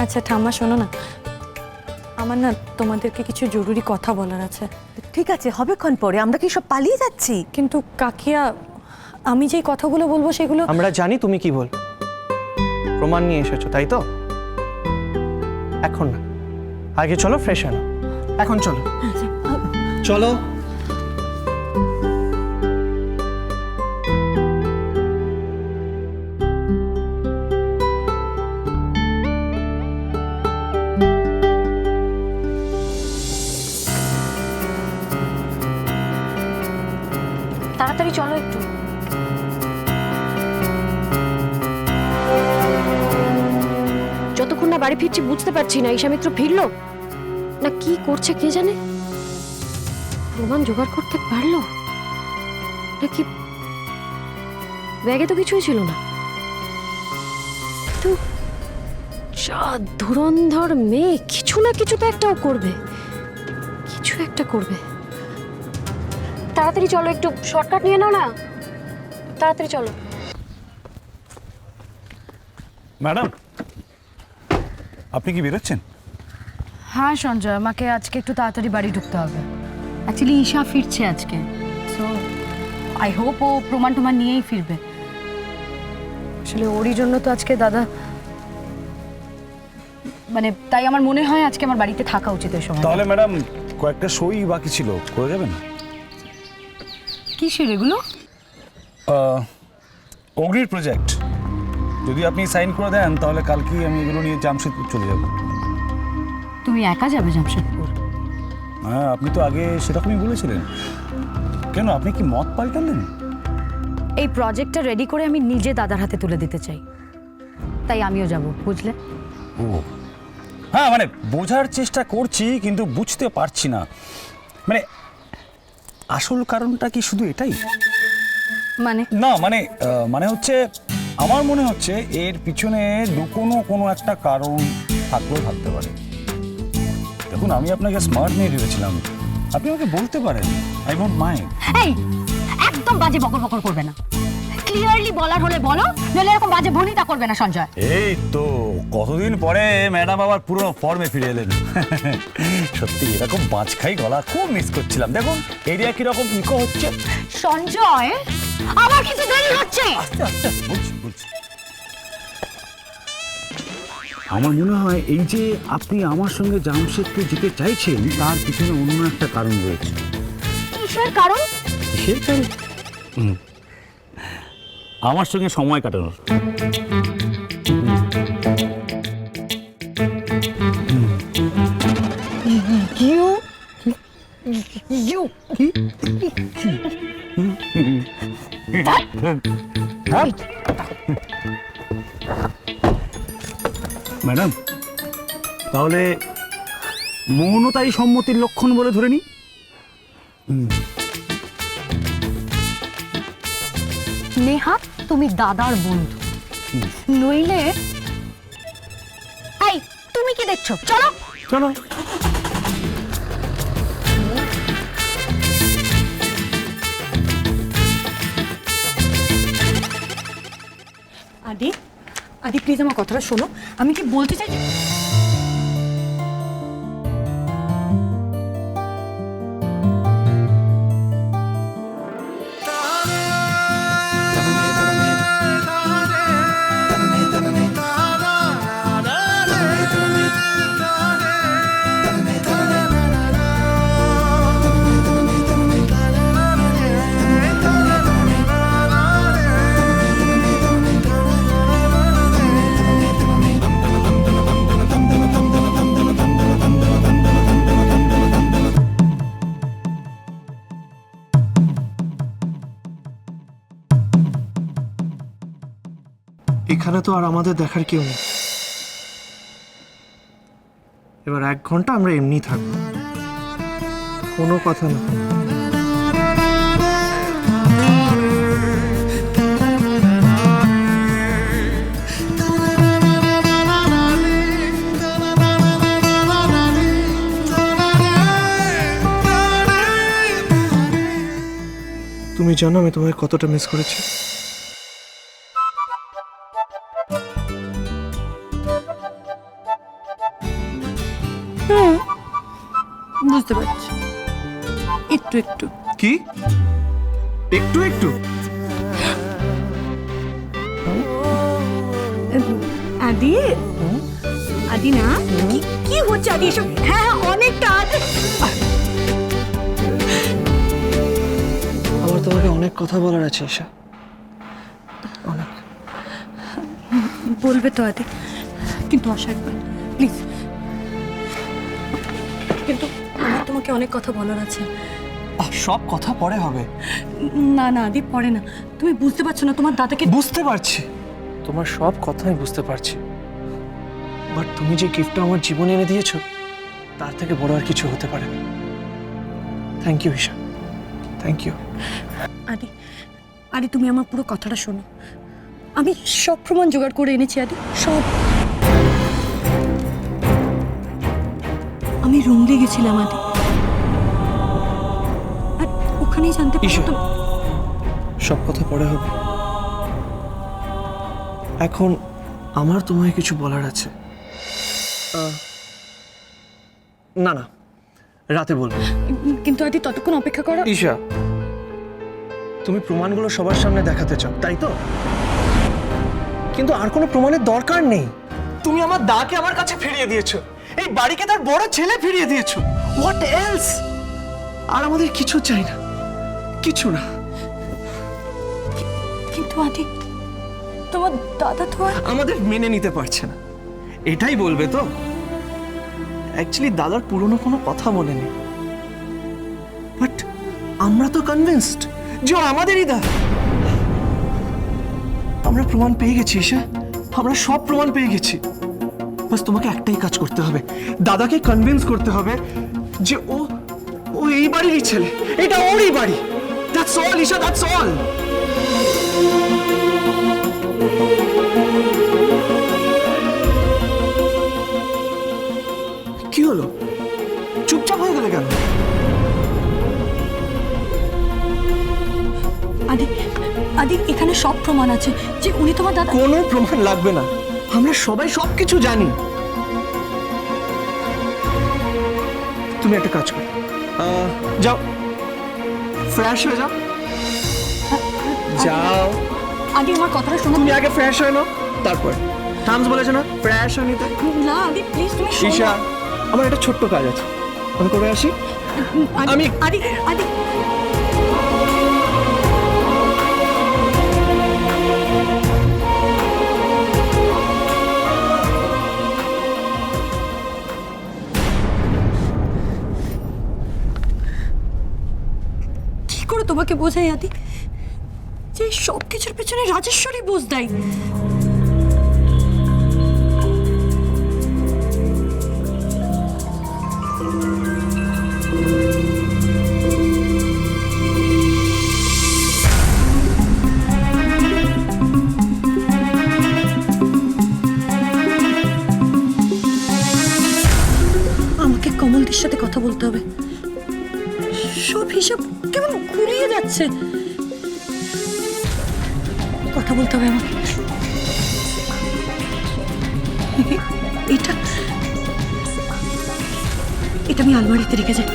আচ্ছা ঠাম্মা শোনো না, আমার না তোমাদেরকে কিছু জরুরি কথা বলার আছে। ঠিক আছে, হবেক্ষণ পরে। আমরা কি সব পালিয়ে যাচ্ছি? কিন্তু কাকিয়া, আমি যেই কথাগুলো বলবো সেগুলো আমরা জানি তুমি কি বল, প্রমাণ নিয়ে এসেছো তাই তো? এখন না, আগে চলো ফ্রেশ হয়ে নাও। এখন চলো চলো। তাড়াতাড়ি চলো একটু। যতক্ষণ না বাড়ি ফিরছি বুঝতে পারছি না ঈশামিত্র ফিরলো না কি করছে কে জানে। প্রমাণ জোগাড় করতে পারলো নাকি ব্যাগে তো কিছুই ছিল না। তো যা ধুরন্ধর মেয়ে, কিছু না কিছু তো একটাও করবে, কিছু একটা করবে। তাড়াতাড়ি চলো, একটু শর্টকাট নিয়ে নাও না, তাড়াতাড়ি চলো। ম্যাডাম, আপনি কি বেরোচ্ছেন? হ্যাঁ সঞ্জয়, আমাকে আজকে একটু তাড়াতাড়ি বাড়ি ঢুকতে হবে। অ্যাকচুয়ালি ঈশা ফিরছে আজকে, সো আই হোপ ও প্রমাণ টমান নিয়েই ফিরবে। আসলে ওরই জন্য তো আজকে দাদা, মানে তাই আমার মনে হয় আজকে আমার বাড়িতে থাকা উচিত এই সময়। তাহলে ম্যাডাম কয়েকটা সই বাকি ছিল, করে যাবেন? কিসের এগুলো? অগ্নির প্রজেক্ট, যদি আপনি সাইন করে দেন তাহলে কালকেই আমি এগুলো নিয়ে জামশেদপুর চলে যাব। তুমি একা যাবে জামশেদপুর? হ্যাঁ, আপনি তো আগে সেরকমই বলেছিলেন। কেন, আপনি কি মত পাল্টালেন? এই প্রজেক্টটা রেডি করে আমি নিজে দাদার হাতে তুলে দিতে চাই, তাই আমিও যাব, বুঝলে? ও হ্যাঁ, মানে বোঝার চেষ্টা করছি কিন্তু বুঝতে পারছি না, মানে আসল কারণটা কি শুধু এটাই? মানে না মানে হচ্ছে আমার মনে হচ্ছে এর পিছনে লুকোনো কোনো একটা কারণ থাকলেও থাকতে পারে। দেখুন, আমি আপনাকে স্মার্ট নিয়ে ভেবেছিলাম, আপনি আমাকে বলতে পারেন, আই ডোন্ট মাইন্ড। এই একদম বাজে বকর বকর করবে না, ক্লিয়ারলি বলার হলে বলো, নইলে এরকম বাজে ভনিতা করবে না সঞ্জয়। এই তো কতদিন পরে ম্যাডাম আবার পুরো ফর্মে ফিরে এলেন। সত্যি এরকম বাঁচখাই গলা খুব মিস করছিলাম। দেখুন এরিয়া কিরকম ইকো হচ্ছে। সঞ্জয়, আমার কিছু দেরি হচ্ছে। আস্তে আস্তে বলছি। আমার মনে হয় এই যে আপনি আমার সঙ্গে জামশেদপুর যেতে চাইছেন তার পিছনে অন্য একটা কারণ রয়েছে। কিসের কারণ? কিসের কারণ? আমার সঙ্গে সময় কাটানোর। ম্যাডাম, তাহলে মৌনতাই সম্মতির লক্ষণ বলে ধরে নি। নেহা, তুমি দাদার বন্ধু, নইলে এই তুমি কি দেখছো? চলো চলো। আদি, আদি প্লিজ আমার কথাটা শোনো, আমি কি বলতে চাই। এখানে তো আর আমাদের দেখার কেউ নেই। এবার 1 ঘন্টা আমরা এমনি থাকবো, কোনো কথা না। তুমি জানো আমি তোমায় কতটা মিস করেছি। বুঝতে পারছি, একটু একটু। কি একটু একটু? আদি, আদি না, কি হচ্ছে আদি এসব? হ্যাঁ হ্যাঁ, অনেকটা আদি। আমার তোমাকে অনেক কথা বলার আছে ঈশা, অনেক। বলবে তো আদি, কিন্তু আশা একবার প্লিজ। কিন্তু আমার তোমাকে অনেক কথা বলার আছে। সব কথা পরে হবে। না না আদি, পরে না। তুমি বুঝতে পারছো না, তোমার দাদাকে। বুঝতে পারছি, তোমার সব কথা আমি বুঝতে পারছি, বাট তুমি যে গিফটটা আমার জীবনে এনে দিয়েছো তার থেকে বড় আর কিছু হতে পারে না। Thank you Isha, thank you. Adi, Adi তুমি আমার পুরো কথাটা শোনো। আমি সব প্রমাণ জোগাড় করে এনেছি আদি, সব। আমি রুমলে গেছিলাম আদি, আর ওখানেই জানতে ঈশা, পারতাম। সব কথা পরে হবে। এখন আমার তোমায় কিছু বলার আছে। না না, রাতে বলবো। কিন্তু আদি ততক্ষণ অপেক্ষা করো। ঈশা, তুমি প্রমাণগুলো সবার সামনে দেখাতে চাও, তাই তো? কিন্তু আর কোনো প্রমাণের দরকার নেই। তুমি আমার দাকে আমার কাছে ফিরিয়ে দিয়েছো, এই বাড়িকে তার বড় ছেলে ফিরিয়ে দিয়েছো। What else? আর আমাদের কিছু চাই না, কিছু না। কিন্তু আদি, তোমার দাদা তো আর। আমাদের মেনে নিতে পারছে না, এটাই বলবে তো? অ্যাকচুয়ালি দাদার পুরনো কোনো কথা মনে নেই, বাট আমরা তো কনভিন্সড যে ও আমাদেরই দা। আমরা প্রমাণ পেয়ে গেছি ঈশা, আমরা সব প্রমাণ পেয়ে গেছি। বাস তোমাকে একটাই কাজ করতে হবে, দাদাকে কনভিন্স করতে হবে যে ও ও এই বাড়িরই ছেলে, এটা ওরই বাড়ি। That's all Isha, that's all. কি হলো, চুপচাপ হয়ে গেলে কেন? আদি, আদি এখানে সব প্রমাণ আছে যে উনি তোমার দাদা। কোনো প্রমাণ লাগবে না, আমরা সবাই সবকিছু জানি। তুমি একটা কাজ করো, যাও ফ্রেশ হয়ে যাও, যাও। আদি আমার কথাটা শোনো। তুমি আগে ফ্রেশ হয়ে নাও, তারপর থামস বলেছে না ফ্রেশ হয়ে নিতে। না আদি প্লিজ, তুমি শোনো। ঈশা, আমার একটা ছোট্ট কাজ আছে, আমি করে আসি। আমি আদি, আদি কি করে তোমাকে বোঝাই আদি যে সব কিছুর পেছনে রাজেশ্বরী বোঝ দেয়। আমাকে কমলদির সাথে কথা বলতে হবে, সব হিসাব কেমন ঘুরিয়ে যাচ্ছে। কথা বলতে হবে আমাকে। এটা এটা আমি আলমারিতে রেখে যাই।